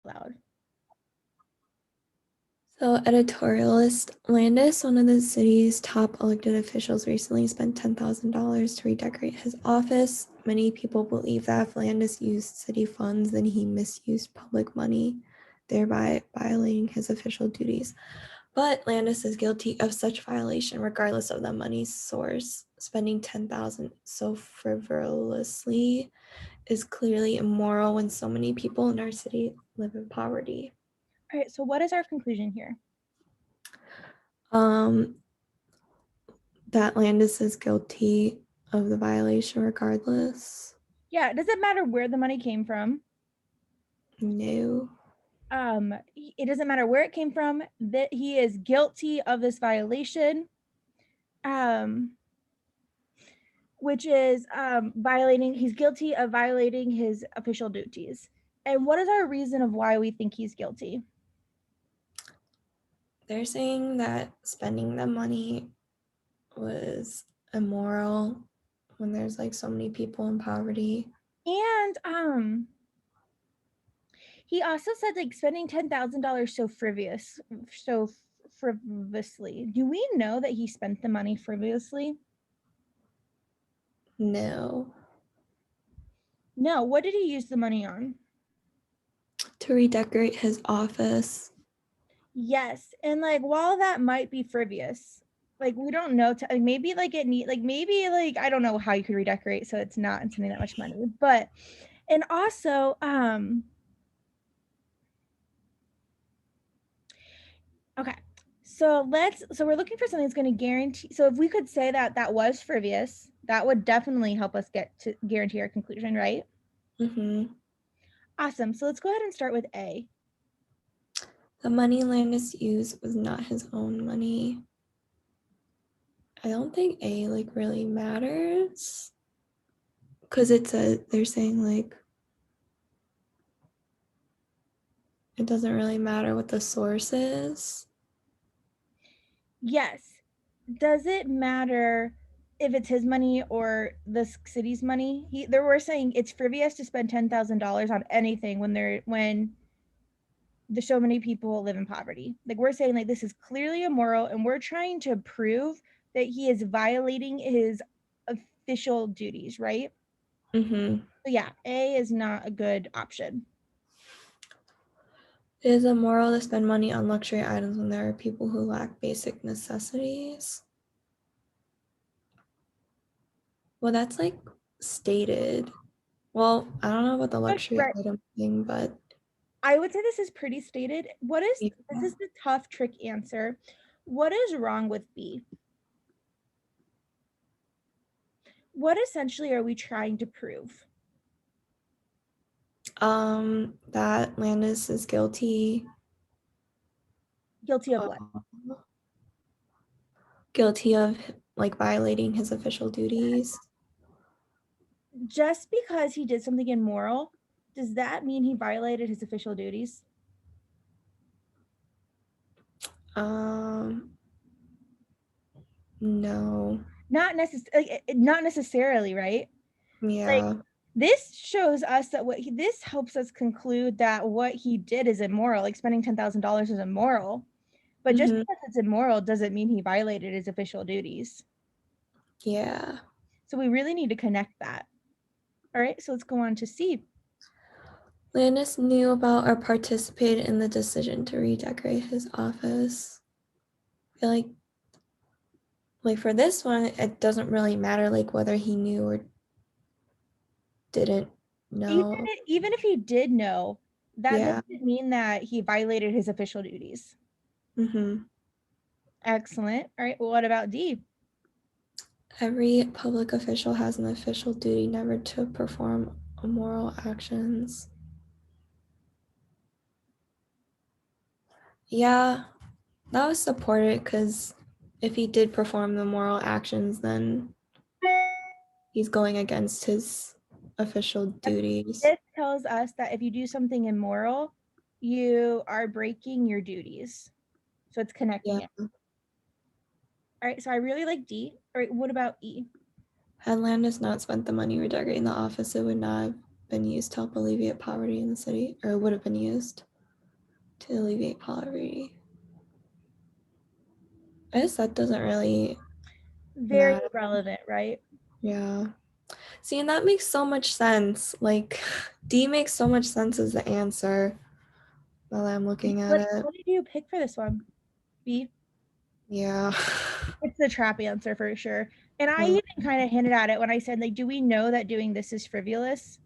loud. So editorialist Landis, one of the city's top elected officials, recently spent $10,000 to redecorate his office. Many people believe that if Landis used city funds, then he misused public money, thereby violating his official duties. But Landis is guilty of such violation regardless of the money's source. Spending $10,000 so frivolously is clearly immoral when so many people in our city live in poverty. All right, so what is our conclusion here? That Landis is guilty of the violation regardless. Yeah, does it matter where the money came from? No. It doesn't matter where it came from, that he is guilty of this violation. Which is he's guilty of violating his official duties. And what is our reason of why we think he's guilty? They're saying that spending the money was immoral when there's like so many people in poverty. And he also said like spending $10,000 so frivolously. Do we know that he spent the money frivolously? No. No. What did he use the money on? To redecorate his office. Yes. And like while that might be frivolous, like we don't know maybe like I don't know how you could redecorate so it's not spending that much money. But and also okay. So we're looking for something that's going to guarantee. So if we could say that that was frivolous, that would definitely help us get to guarantee our conclusion, right? Mm-hmm. Awesome. So let's go ahead and start with A. The money Landis used was not his own money. I don't think A like really matters. Because they're saying like it doesn't really matter what the source is. Yes. Does it matter if it's his money or the city's money? They were saying it's frivolous to spend $10,000 on anything when there's so many people live in poverty. Like we're saying like this is clearly immoral and we're trying to prove that he is violating his official duties, right? Mm-hmm. So yeah, A is not a good option. It is immoral to spend money on luxury items when there are people who lack basic necessities. Well, that's like stated. Well, I don't know about the luxury Right. item thing, but I would say this is pretty stated. yeah. This is the tough trick answer. What is wrong with B? What essentially are we trying to prove? That Landis is guilty. Guilty of what? Guilty of like violating his official duties. Just because he did something immoral, does that mean he violated his official duties? No. Not necessarily, right? Like Yeah. this shows us that this helps us conclude that what he did is immoral. Like spending $10,000 is immoral, but just Mm-hmm. because it's immoral doesn't mean he violated his official duties. Yeah. So we really need to connect that. All right, so let's go on to C. Landis knew about or participated in the decision to redecorate his office. I feel like for this one, it doesn't really matter like whether he knew or didn't know. Even if he did know, that Yeah. doesn't mean that he violated his official duties. Mm-hmm. Excellent. All right, well, what about D? Every public official has an official duty never to perform immoral actions. Yeah, that was supported because if he did perform the moral actions, then he's going against his official duties. This tells us that if you do something immoral, you are breaking your duties. So it's connecting Yeah. it. All right, so I really like D. All right, what about E? Had Landis not spent the money redecorating the office, it would not have been used to help alleviate poverty in the city, or it would have been used. to alleviate poverty. I guess that doesn't really Very matter. relevant, right? Yeah. See, and that makes so much sense. Like, D makes so much sense as the answer while I'm looking at it. What did you pick for this one? B? Yeah. It's the trap answer for sure. And I Oh, even kind of hinted at it when I said, like, do we know that doing this is frivolous?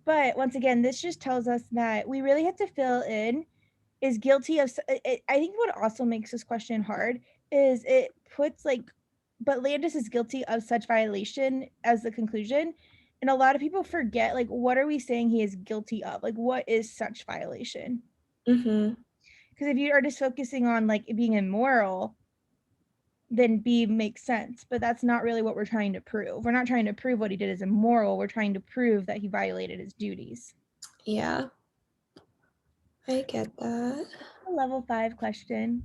But once again, this just tells us that we really have to fill in is guilty of. I think what also makes this question hard is it puts like, but Landis is guilty of such violation as the conclusion. And a lot of people forget, like, what are we saying he is guilty of? Like, what is such violation? mm-hmm. Because if you are just focusing on like being immoral, then B makes sense. But that's not really what we're trying to prove. We're not trying to prove what he did is immoral. We're trying to prove that he violated his duties. Yeah. I get that. A level 5 question.